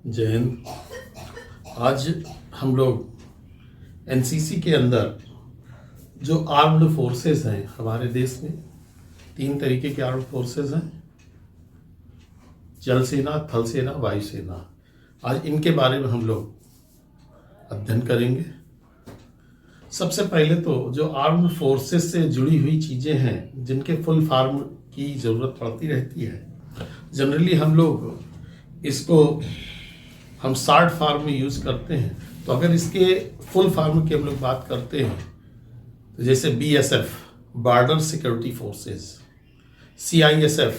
जय हिंद। आज हम लोग एनसीसी के अंदर जो आर्म्ड फोर्सेस हैं हमारे देश में, 3 तरीके के आर्म्ड फोर्सेस हैं, जल सेना, थल सेना, वायु सेना। आज इनके बारे में हम लोग अध्ययन करेंगे। सबसे पहले तो जो आर्म्ड फोर्सेस से जुड़ी हुई चीज़ें हैं जिनके फुल फॉर्म की ज़रूरत पड़ती रहती है, जनरली हम लोग इसको हम शॉर्ट फॉर्म में यूज़ करते हैं। तो अगर इसके फुल फॉर्म की हम लोग बात करते हैं तो जैसे BSF border security forces, CISF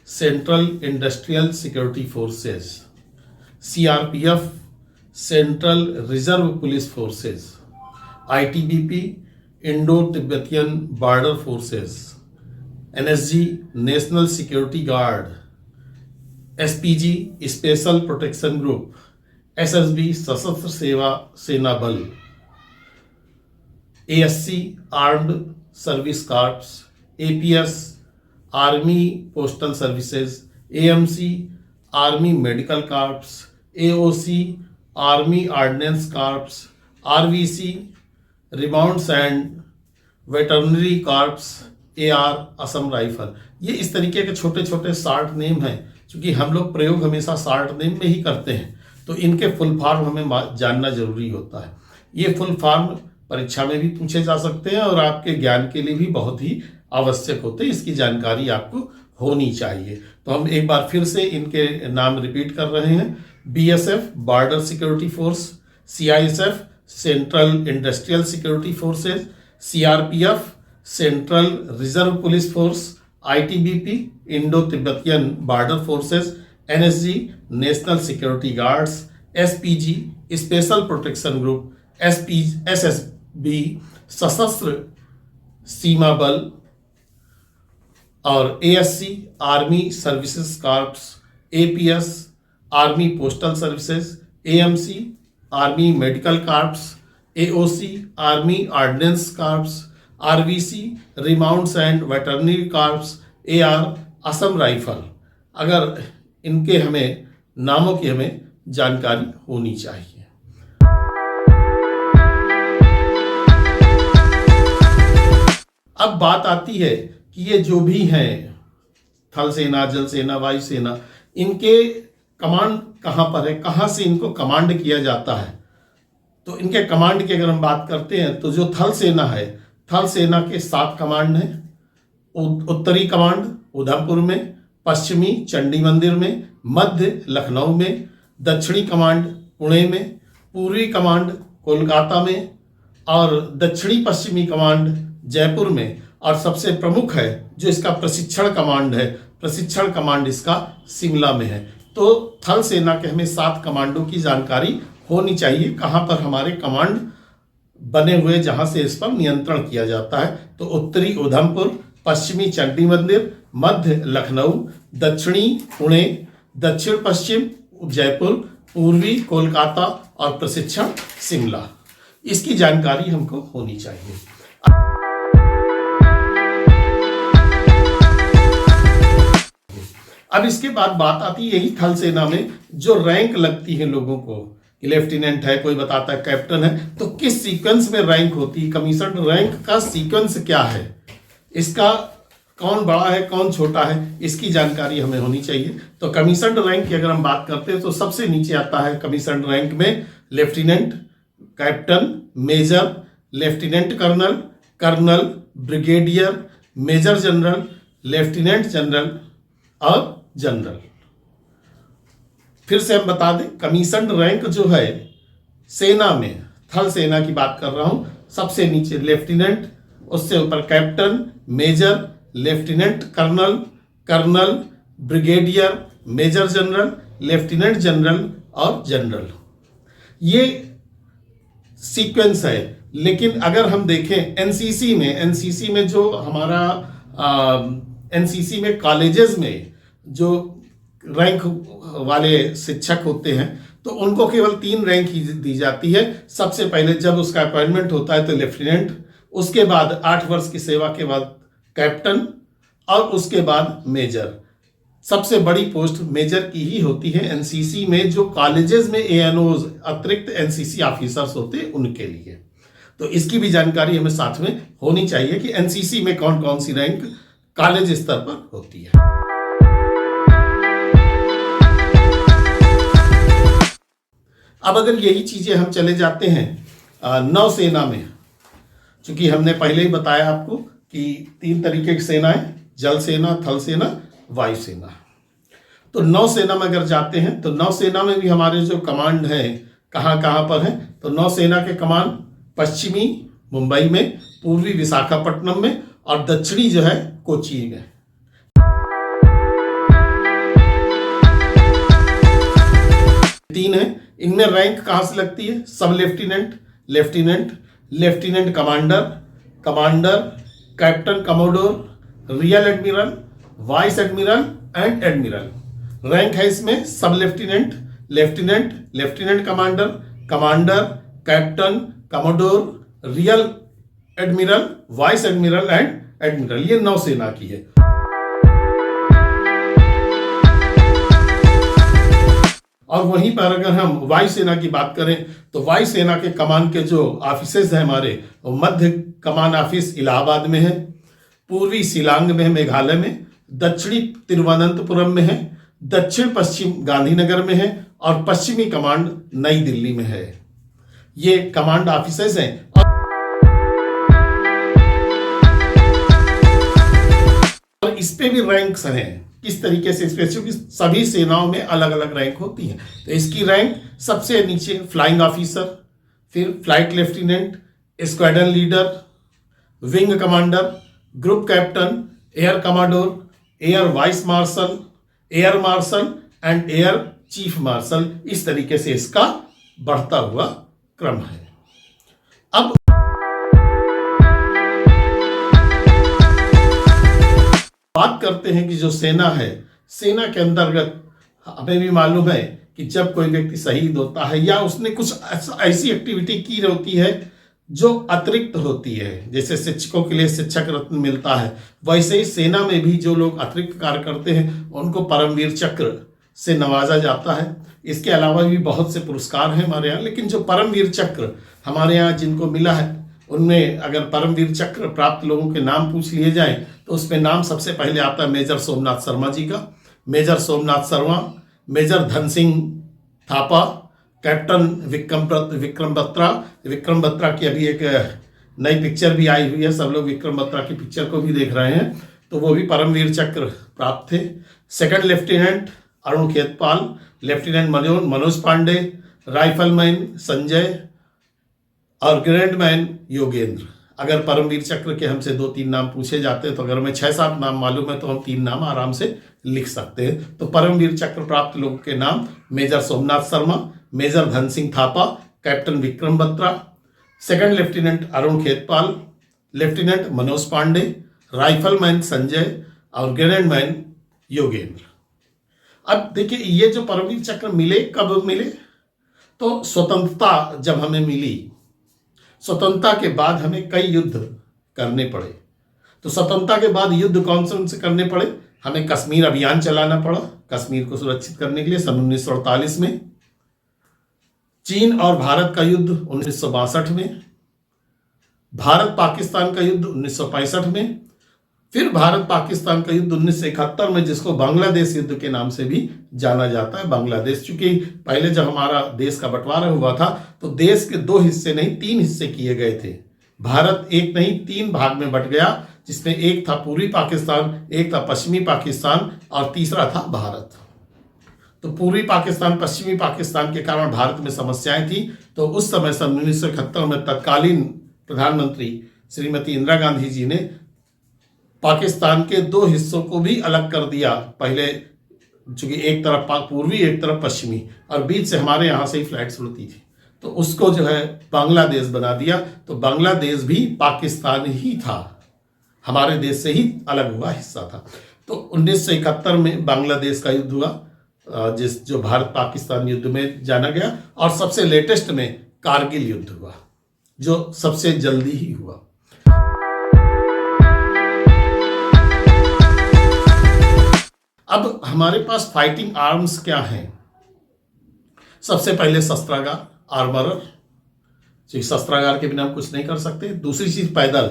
central industrial security forces, CRPF central reserve police forces, ITBP Indo Tibetan border forces, NSG national security guard, SPG special protection group, SSB सशस्त्र सेवा सेना बल, ASC armed service corps, APS army postal services, AMC army medical corps, AOC army ordnance corps, RVC remounts and veterinary corps, AR Assam rifle. ये इस तरीके के छोटे छोटे शॉर्ट नेम हैं। क्योंकि हम लोग प्रयोग हमेशा शॉर्ट नेम में ही करते हैं तो इनके फुल फॉर्म हमें जानना जरूरी होता है। ये फुल फॉर्म परीक्षा में भी पूछे जा सकते हैं और आपके ज्ञान के लिए भी बहुत ही आवश्यक होते हैं। इसकी जानकारी आपको होनी चाहिए। तो हम एक बार फिर से इनके नाम रिपीट कर रहे हैं। BSF border security force, CISF central industrial security forces, CRPF central reserve police force, ITBP Indo Tibetan border forces, NSG national security guards, SPG special protection group, SSB सशस्त्र सीमा बल और ASC army services corps, APS army postal services, AMC army medical corps, AOC army ordnance corps, RVC remounts and veterinary corps, AR Assam rifle. अगर इनके हमें नामों की हमें जानकारी होनी चाहिए। अब बात आती है कि ये जो भी हैं थल सेना, जल सेना, वायु सेना, इनके कमांड कहाँ पर है, कहाँ से इनको कमांड किया जाता है। तो इनके कमांड की अगर हम बात करते हैं तो जो थल सेना है, थल सेना के 7 कमांड हैं। उत्तरी कमांड उधमपुर में, पश्चिमी चंडी मंदिर में, मध्य लखनऊ में, दक्षिणी कमांड पुणे में, पूर्वी कमांड कोलकाता में और दक्षिणी पश्चिमी कमांड जयपुर में। और सबसे प्रमुख है जो इसका प्रशिक्षण कमांड है, प्रशिक्षण कमांड इसका शिमला में है। तो थल सेना के हमें 7 कमांडों की जानकारी होनी चाहिए, कहाँ पर हमारे कमांड बने हुए, जहां से इस पर नियंत्रण किया जाता है। तो उत्तरी उधमपुर, पश्चिमी चंडी मंदिर, मध्य लखनऊ, दक्षिणी पुणे, दक्षिण पश्चिम जयपुर, पूर्वी कोलकाता और प्रशिक्षण शिमला। इसकी जानकारी हमको होनी चाहिए। अब इसके बाद बात आती है यही थल सेना में जो रैंक लगती है लोगों को, लेफ्टिनेंट है, कोई बताता है कैप्टन है, तो किस सीक्वेंस में रैंक होती है, कमीशन रैंक का सीक्वेंस क्या है, इसका कौन बड़ा है कौन छोटा है, इसकी जानकारी हमें होनी चाहिए। तो कमीशन रैंक की अगर हम बात करते हैं तो सबसे नीचे आता है कमीशन रैंक में lieutenant, captain, major, lieutenant colonel, colonel, brigadier, major general, lieutenant general और जनरल। फिर से हम बता दें, कमीशन रैंक जो है सेना में, थल सेना की बात कर रहा हूं, सबसे नीचे लेफ्टिनेंट, उससे ऊपर captain, major, lieutenant colonel, colonel, brigadier, major general, lieutenant general और जनरल। ये सीक्वेंस है। लेकिन अगर हम देखें एनसीसी में जो हमारा एनसीसी में कॉलेजेस में जो रैंक वाले शिक्षक होते हैं तो उनको केवल 3 रैंक ही दी जाती है। सबसे पहले जब उसका अपॉइंटमेंट होता है तो लेफ्टिनेंट, उसके बाद 8 वर्ष की सेवा के बाद कैप्टन और उसके बाद मेजर। सबसे बड़ी पोस्ट मेजर की ही होती है एनसीसी में, जो कॉलेजेस में एएनओज अतिरिक्त एनसीसी ऑफिसर्स होते हैं उनके लिए। तो इसकी भी जानकारी हमें साथ में होनी चाहिए कि एनसीसी में कौन कौन सी रैंक कॉलेज स्तर पर होती है। अब अगर यही चीजें हम चले जाते हैं नौसेना में, चूंकि हमने पहले ही बताया आपको कि 3 तरीके की सेनाएं, जल सेना, थल सेना, वायुसेना। तो नौसेना में अगर जाते हैं तो नौसेना में भी हमारे जो कमांड है कहाँ कहाँ पर है, तो नौसेना के कमांड पश्चिमी मुंबई में, पूर्वी विशाखापट्टनम में और दक्षिणी जो है कोची में। तीन है, इनमें रैंक कहां से लगती है? सब lieutenant, lieutenant, lieutenant commander, commander, captain, commodore, real admiral, vice admiral and admiral. Rank है इसमें सब lieutenant, lieutenant, lieutenant commander, commander, captain, commodore, real admiral, vice admiral and admiral. ये नौसेना की है। और वहीं पर अगर हम वायुसेना की बात करें तो वायुसेना के कमान के जो ऑफिसेज हैं हमारे, वो मध्य कमान ऑफिस इलाहाबाद में है, पूर्वी शिलांग में है मेघालय में, दक्षिणी तिरुवनंतपुरम में है, दक्षिण पश्चिम गांधीनगर में है और पश्चिमी कमांड नई दिल्ली में है। ये कमांड ऑफिसेज हैं। और इस पे भी रैंक्स हैं, किस तरीके से इस पे, क्योंकि सभी सेनाओं में अलग अलग रैंक होती है। तो इसकी रैंक सबसे नीचे फ्लाइंग ऑफिसर, फिर flight lieutenant, squadron leader, wing commander, group captain, air commodore, air vice marshal, air marshal and air chief marshal. इस तरीके से इसका बढ़ता हुआ क्रम है। अब बात करते हैं कि जो सेना है, सेना के अंतर्गत हमें भी मालूम है कि जब कोई व्यक्ति शहीद होता है या उसने कुछ ऐसी एक्टिविटी की होती है जो अतिरिक्त होती है, जैसे शिक्षकों के लिए शिक्षक रत्न मिलता है, वैसे ही सेना में भी जो लोग अतिरिक्त कार्य करते हैं उनको परमवीर चक्र से नवाजा जाता है। इसके अलावा भी बहुत से पुरस्कार हैं हमारे यहाँ, लेकिन जो परमवीर चक्र हमारे यहाँ जिनको मिला है उनमें अगर परमवीर चक्र प्राप्त लोगों के नाम पूछ लिए जाएं तो उसमें नाम सबसे पहले आता है मेजर सोमनाथ शर्मा जी का। Major Somnath Sharma, major Dhan Singh Thapa, captain Vikram Batra की अभी एक नई पिक्चर भी आई हुई है, सब लोग विक्रम बत्रा की पिक्चर को भी देख रहे हैं, तो वो भी परमवीर चक्र प्राप्त थे। Second lieutenant Arun Khetarpal, lieutenant Manoj Pandey, rifleman Sanjay और ग्रैंडमैन योगेंद्र। अगर परमवीर चक्र के हमसे 2-3 नाम पूछे जाते हैं तो अगर हमें 6-7 नाम मालूम है तो हम 3 नाम आराम से लिख सकते हैं। तो परमवीर चक्र प्राप्त लोगों के नाम: major Somnath Sharma, major Dhan Singh Thapa, captain Vikram Batra, second lieutenant Arun Khetarpal, lieutenant Manoj Pandey, rifleman Sanjay और ग्रेनेडमैन योगेंद्र। अब देखिए, ये जो परमवीर चक्र मिले कब मिले? तो स्वतंत्रता जब हमें मिली, स्वतंत्रता के बाद हमें कई युद्ध करने पड़े। तो स्वतंत्रता के बाद युद्ध कौन से करने पड़े? हमें कश्मीर अभियान चलाना पड़ा कश्मीर को सुरक्षित करने के लिए सन 1948 में, चीन और भारत का युद्ध 1962 में, भारत पाकिस्तान का युद्ध 1965 में, फिर भारत पाकिस्तान का युद्ध 1971 में, जिसको बांग्लादेश युद्ध के नाम से भी जाना जाता है। बांग्लादेश, चूंकि पहले जब हमारा देश का बंटवारा हुआ था तो देश के 2 हिस्से नहीं 3 हिस्से किए गए थे। भारत एक नहीं 3 भाग में बट गया, जिसमें एक था पूर्वी पाकिस्तान, एक था पश्चिमी पाकिस्तान और तीसरा था भारत। तो पूर्वी पाकिस्तान पश्चिमी पाकिस्तान के कारण भारत में समस्याएं थी। तो उस समय सन 1971 में तत्कालीन प्रधानमंत्री श्रीमती इंदिरा गांधी जी ने पाकिस्तान के 2 हिस्सों को भी अलग कर दिया। पहले चूंकि एक तरफ पूर्वी एक तरफ पश्चिमी और बीच से हमारे यहाँ से ही फ्लाइट्स उड़ती थी, तो उसको जो है बांग्लादेश बना दिया। तो बांग्लादेश भी पाकिस्तान ही था, हमारे देश से ही अलग हुआ हिस्सा था। तो 1971 में बांग्लादेश का युद्ध हुआ, जो भारत पाकिस्तान युद्ध में जाना गया। और सबसे लेटेस्ट में कारगिल युद्ध हुआ, जो सबसे जल्दी ही हुआ। अब हमारे पास फाइटिंग आर्म्स क्या हैं? सबसे पहले शस्त्रागार, आर्मरर, शस्त्रागार के बिना हम कुछ नहीं कर सकते। दूसरी चीज पैदल,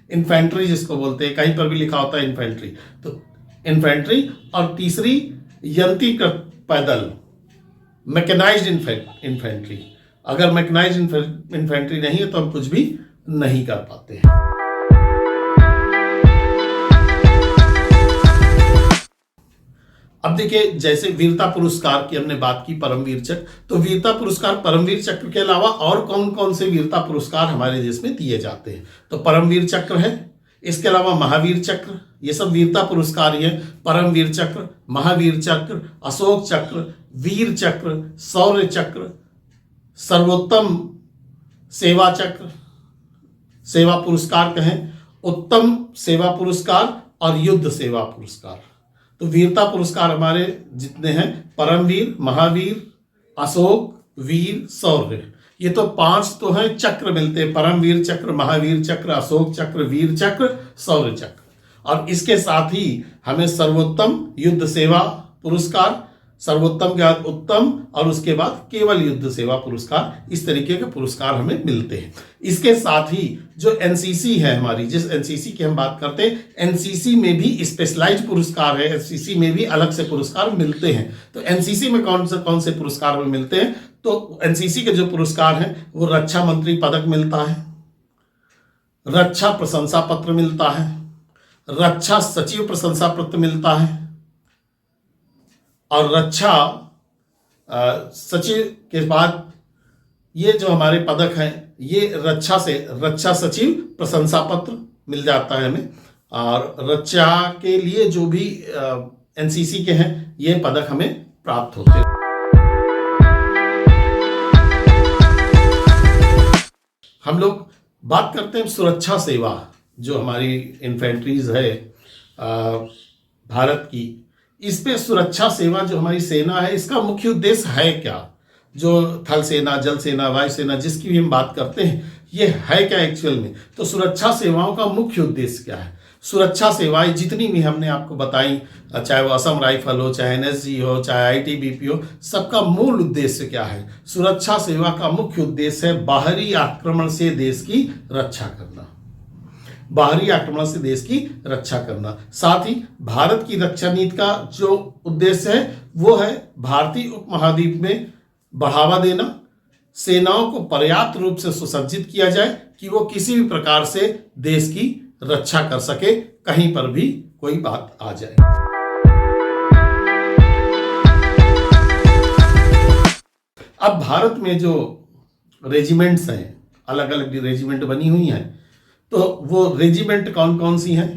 इन्फेंट्री जिसको बोलते हैं, कहीं पर भी लिखा होता है इन्फेंट्री, तो इन्फेंट्री। और तीसरी यंत्रीकृत पैदल, मैकेनाइज्ड इन्फेंट्री। अगर मैकेनाइज्ड इन्फेंट्री नहीं है तो हम कुछ भी नहीं कर पाते हैं। अब देखिए, जैसे वीरता पुरस्कार की हमने बात की, परमवीर चक्र, तो वीरता पुरस्कार, परमवीर चक्र के अलावा और कौन कौन से वीरता पुरस्कार हमारे देश में दिए जाते हैं? तो परमवीर चक्र है, इसके अलावा महावीर चक्र, ये सब वीरता पुरस्कार ही है। परमवीर चक्र, महावीर चक्र, अशोक चक्र, वीर चक्र, शौर्य चक्र, सर्वोत्तम सेवा चक्र, सेवा पुरस्कार कहें, उत्तम सेवा पुरस्कार और युद्ध सेवा पुरस्कार। तो वीरता पुरस्कार हमारे जितने हैं, परमवीर, महावीर, अशोक, वीर, शौर्य, ये तो 5 तो हैं चक्र मिलते हैं, परमवीर चक्र, महावीर चक्र, अशोक चक्र, वीर चक्र, शौर्य चक्र। और इसके साथ ही हमें सर्वोत्तम युद्ध सेवा पुरस्कार, सर्वोत्तम के बाद उत्तम और उसके बाद केवल युद्ध सेवा पुरस्कार, इस तरीके के पुरस्कार हमें मिलते हैं। इसके साथ ही जो एनसीसी है हमारी, जिस एनसीसी की हम बात करते हैं, एनसीसी में भी स्पेशलाइज्ड पुरस्कार है, एनसीसी में भी अलग से पुरस्कार मिलते हैं। तो एनसीसी में कौन से पुरस्कार हमें मिलते हैं? तो एनसीसी के जो पुरस्कार हैं वो रक्षा मंत्री पदक मिलता है, रक्षा प्रशंसा पत्र मिलता है, रक्षा सचिव प्रशंसा पत्र मिलता है, और रक्षा सचिव के बाद ये जो हमारे पदक हैं, ये रक्षा सचिव प्रशंसा पत्र मिल जाता है हमें। और रक्षा के लिए जो भी एनसीसी के हैं, ये पदक हमें प्राप्त होते हैं। हम लोग बात करते हैं सुरक्षा सेवा, जो हमारी इन्फेंट्रीज है भारत की, इस पे सुरक्षा सेवा जो हमारी सेना है, इसका मुख्य उद्देश्य है क्या? जो थल सेना, जल सेना, वायु सेना, जिसकी भी हम बात करते हैं, ये है क्या एक्चुअल में? तो सुरक्षा सेवाओं का मुख्य उद्देश्य क्या है? सुरक्षा सेवाएं जितनी भी हमने आपको बताई, चाहे वो असम राइफल हो, चाहे एनएसजी हो, चाहे आईटीबीपी हो, सबका मूल उद्देश्य क्या है? सुरक्षा सेवा का मुख्य उद्देश्य है बाहरी आक्रमण से देश की रक्षा करना, बाहरी आक्रमण से देश की रक्षा करना। साथ ही भारत की रक्षा नीति का जो उद्देश्य है वो है भारतीय उपमहाद्वीप में बढ़ावा देना, सेनाओं को पर्याप्त रूप से सुसज्जित किया जाए कि वो किसी भी प्रकार से देश की रक्षा कर सके, कहीं पर भी कोई बात आ जाए। अब भारत में जो रेजिमेंट्स हैं, अलग अलग रेजिमेंट बनी हुई हैं, तो वो रेजिमेंट कौन कौन सी हैं?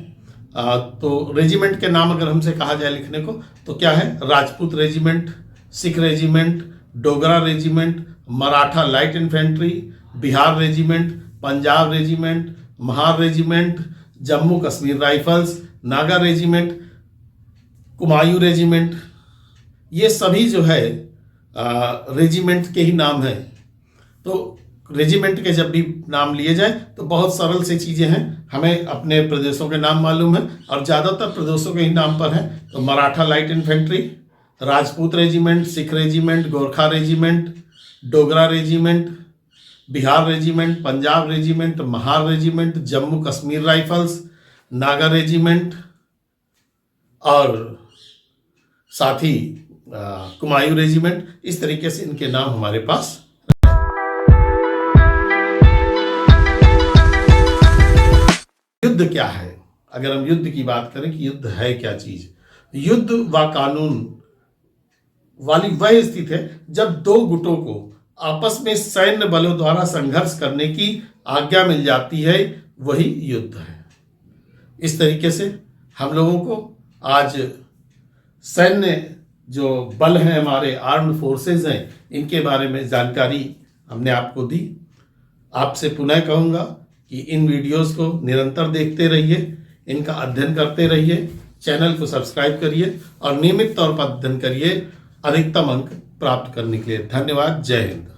तो रेजिमेंट के नाम अगर हमसे कहा जाए लिखने को, तो क्या है? Rajput regiment, Sikh regiment, Dogra regiment, Maratha light infantry, Bihar regiment, Punjab regiment, Mahar regiment, Jammu Kashmir rifles, Naga regiment, Kumaon regiment, ये सभी जो है रेजिमेंट के ही नाम हैं। तो रेजिमेंट के जब भी नाम लिए जाए तो बहुत सरल से चीज़ें हैं, हमें अपने प्रदेशों के नाम मालूम है और ज़्यादातर प्रदेशों के ही नाम पर हैं। तो Maratha light infantry, Rajput regiment, Sikh regiment, Gorkha regiment, Dogra regiment, Bihar regiment, Punjab regiment, Mahar regiment, Jammu Kashmir rifles, Naga regiment और साथ ही कुमायूं रेजिमेंट, इस तरीके से इनके नाम हमारे पास। युद्ध क्या है? अगर हम युद्ध की बात करें कि युद्ध है क्या चीज, युद्ध व कानून वाली वह स्थिति है जब दो गुटों को आपस में सैन्य बलों द्वारा संघर्ष करने की आज्ञा मिल जाती है, वही युद्ध है। इस तरीके से हम लोगों को आज सैन्य जो बल हैं, हमारे आर्म्ड फोर्सेस हैं, इनके बारे में जानकारी हमने आपको दी। आपसे पुनः कहूँगा कि इन वीडियोस को निरंतर देखते रहिए, इनका अध्ययन करते रहिए, चैनल को सब्सक्राइब करिए और नियमित तौर पर अध्ययन करिए अधिकतम अंक प्राप्त करने के लिए। धन्यवाद। जय हिंद।